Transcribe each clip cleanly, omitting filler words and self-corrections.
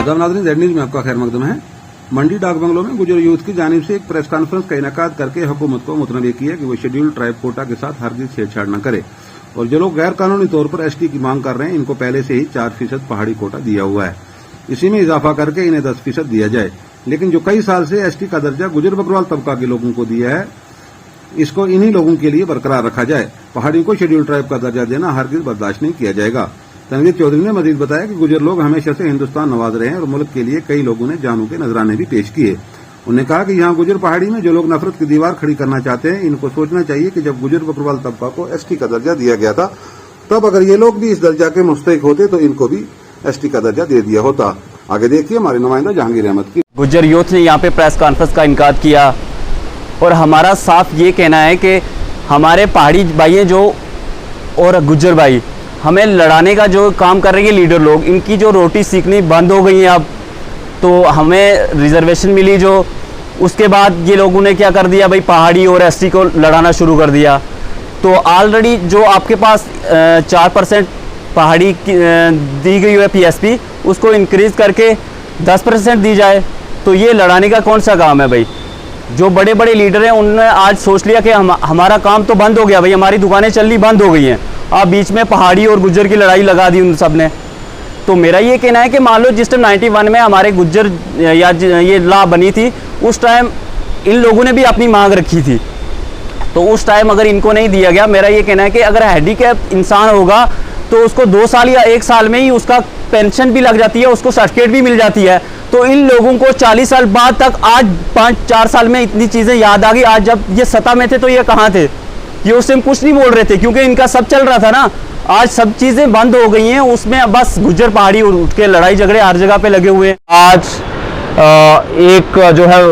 आदाब नाज़रीन, Z news में आपका खैर मकदम है। मंडी डाक बंगलों में गुजर यूथ की जानिब से एक प्रेस कॉन्फ्रेंस का इनेकाद करके हुकूमत को मुतनबी किया कि वो शेड्यूल्ड ट्राइब कोटा के साथ हरगिज़ छेड़छाड़ न करे और जो लोग गैर कानूनी तौर पर एसटी की मांग कर रहे हैं इनको पहले से ही 4% पहाड़ी कोटा दिया हुआ है, इसी में इजाफा करके इन्हें 10% दिया जाए। लेकिन जो कई साल से एसटी का दर्जा गुजर बकरवाल तबका के लोगों को दिया है, इसको इन्हीं लोगों के लिए बरकरार रखा जाए। पहाड़ियों को शेड्यूल्ड ट्राइब का दर्जा देना हरगिज़ बर्दाश्त नहीं किया जाएगा। तनवीर चौधरी ने मजीद बताया कि गुजर लोग हमेशा से हिंदुस्तान नवाज रहे हैं और मुल्क के लिए कई लोगों ने जानों के नजराने भी पेश किए। उन्होंने कहा कि यहाँ गुजर पहाड़ी में जो लोग नफरत की दीवार खड़ी करना चाहते हैं, इनको सोचना चाहिए कि जब गुजर बकरवाल तबका को एसटी का दर्जा दिया गया था, तब अगर ये लोग भी इस दर्जा के मुस्तहिक होते तो इनको भी एसटी का दर्जा दे दिया होता। आगे देखिए हमारे नुमाइंदा जहांगीर अहमद की। गुजर यूथ ने यहाँ पे प्रेस कॉन्फ्रेंस का इनकाद किया और हमारा साफ ये कहना है कि हमारे पहाड़ी भाई जो और गुजर भाई हमें लड़ाने का जो काम कर रहे हैं लीडर लोग, इनकी जो रोटी सीखनी बंद हो गई है अब। तो हमें रिजर्वेशन मिली जो, उसके बाद ये लोगों ने क्या कर दिया भाई, पहाड़ी और एसटी को लड़ाना शुरू कर दिया। तो ऑलरेडी जो आपके पास 4% पहाड़ी दी गई है पीएसपी, उसको इंक्रीज करके 10% दी जाए। तो ये लड़ाने का कौन सा काम है भाई? जो बड़े बड़े लीडर हैं उन्होंने आज सोच लिया कि हमारा काम तो बंद हो गया भाई, हमारी दुकानें चलनी बंद हो गई हैं, अब बीच में पहाड़ी और गुज्जर की लड़ाई लगा दी उन सब ने। तो मेरा ये कहना है कि मान लो जिस टाइम 91 में हमारे गुज्जर या ये लॉ बनी थी, उस टाइम इन लोगों ने भी अपनी मांग रखी थी। तो उस टाइम अगर इनको नहीं दिया गया, मेरा ये कहना है कि अगर हैंडीकैप इंसान होगा तो उसको 2 साल या 1 साल में ही उसका पेंशन भी लग जाती है, उसको सर्टिफिकेट भी मिल जाती है। तो इन लोगों को 40 साल बाद तक आज 5-4 साल में इतनी चीज़ें याद आ गई। आज जब ये सत्ता में थे तो ये कहाँ थे? ये उस टाइम कुछ नहीं बोल रहे थे क्योंकि इनका सब चल रहा था ना। आज सब चीज़ें बंद हो गई हैं, उसमें बस गुज्जर पहाड़ी उठ के लड़ाई झगड़े हर जगह पे लगे हुए हैं। आज एक जो है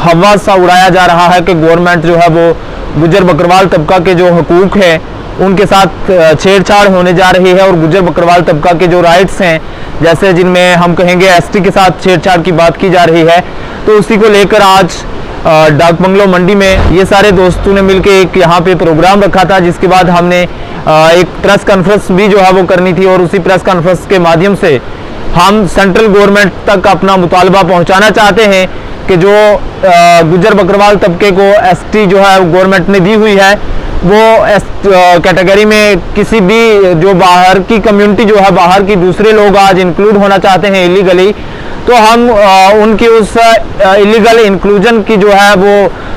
हवा सा उड़ाया जा रहा है कि गवर्नमेंट जो है वो गुज्जर बकरवाल तबका के जो हकूक़ हैं उनके साथ छेड़छाड़ होने जा रही है और गुज्जर बकरवाल तबका के जो राइट्स हैं, जैसे जिनमें हम कहेंगे एसटी के साथ छेड़छाड़ की बात की जा रही है, तो उसी को लेकर आज डाक बंगलो मंडी में ये सारे दोस्तों ने मिलकर एक यहाँ पे प्रोग्राम रखा था, जिसके बाद हमने एक प्रेस कॉन्फ्रेंस भी जो है वो करनी थी और उसी प्रेस कॉन्फ्रेंस के माध्यम से हम सेंट्रल गवर्नमेंट तक अपना मुतालबा पहुँचाना चाहते हैं कि जो गुज्जर बकरवाल तबके को एसटी जो है गवर्नमेंट ने दी हुई है, वो कैटेगरी में किसी भी जो बाहर की कम्युनिटी जो है, बाहर की दूसरे लोग आज इंक्लूड होना चाहते हैं इलीगली, तो हम उनकी उस इलीगल इंक्लूजन की जो है वो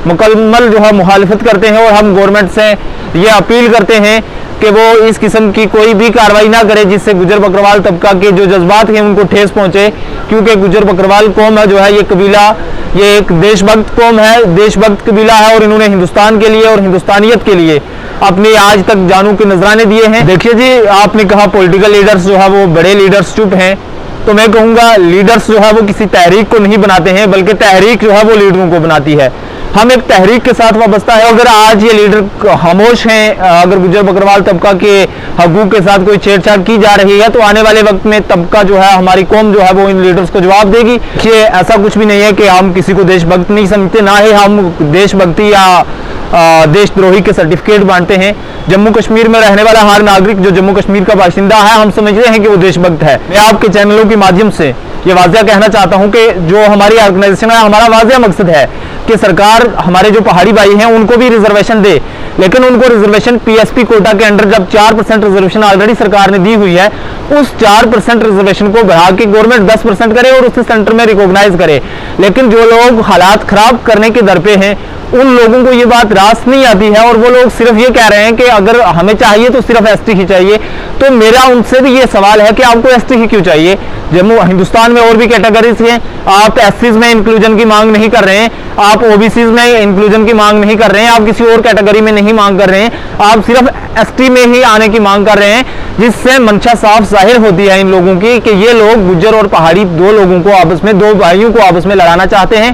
मुकम्मल जो है मुखालिफत करते हैं और हम गवर्नमेंट से ये अपील करते हैं कि वो इस किस्म की कोई भी कार्रवाई ना करे जिससे गुज्जर बकरवाल तबका के जो जज्बात हैं उनको ठेस पहुंचे। क्योंकि गुज्जर बकरवाल कौम है जो है, ये कबीला, ये एक देशभक्त कौम है, देशभक्त कबीला है और इन्होंने हिंदुस्तान के लिए और हिंदुस्तानियत के लिए अपने आज तक जानों के नजराने दिए हैं। देखिए जी, आपने कहा पॉलिटिकल लीडर्स जो है वो बड़े लीडर्स चुप हैं, तो मैं कहूँगा लीडर्स जो है वो किसी तहरीक को नहीं बनाते हैं, बल्कि तहरीक जो है वो लीडरों को बनाती है। हम एक तहरीक के साथ वाबस्ता है। अगर आज ये लीडर खामोश हैं, अगर गुज्जर बकरवाल तबका के हकूक़ के साथ कोई छेड़छाड़ की जा रही है, तो आने वाले वक्त में तबका जो है, हमारी कौम जो है वो इन लीडर्स को जवाब देगी। कि ऐसा कुछ भी नहीं है कि हम किसी को देशभक्त नहीं समझते, ना ही हम देशभक्ति या देशद्रोही के सर्टिफिकेट बांटते हैं। जम्मू कश्मीर में रहने वाला हर नागरिक जो जम्मू कश्मीर का बाशिंदा है, हम समझते हैं कि वो देशभक्त है। मैं आपके चैनलों के माध्यम से ये वाज़िया कहना चाहता हूं कि जो हमारी ऑर्गेनाइजेशन है, हमारा वाज़िया मकसद है कि सरकार हमारे जो पहाड़ी भाई हैं उनको भी रिजर्वेशन दे, लेकिन उनको रिजर्वेशन पीएसपी कोटा के अंडर जब 4% रिजर्वेशन ऑलरेडी सरकार ने दी हुई है, उस 4% रिजर्वेशन को बढ़ा के गवर्नमेंट 10% करे और उसे सेंटर में रिकॉग्नाइज करे। लेकिन जो लोग हालात खराब करने के दर पे हैं, उन लोगों को ये बात रास नहीं आती है और वो लोग सिर्फ ये कह रहे हैं कि अगर हमें चाहिए तो सिर्फ एसटी ही चाहिए। तो मेरा उनसे भी ये सवाल है कि आपको एसटी ही क्यों चाहिए? जम्मू हिंदुस्तान में और भी कैटेगरीज हैं, आप एससीज में इंक्लूजन की मांग नहीं कर रहे हैं, आप ओबीसीज में इंक्लूजन की मांग नहीं कर रहे हैं, आप किसी और कैटेगरी में नहीं मांग कर रहे हैं, आप सिर्फ एसटी में ही आने की मांग कर रहे हैं, जिससे मंशा साफ जाहिर होती है इन लोगों की कि ये लोग गुज्जर और पहाड़ी दो लोगों को आपस में, दो भाइयों को आपस में लड़ाना चाहते हैं।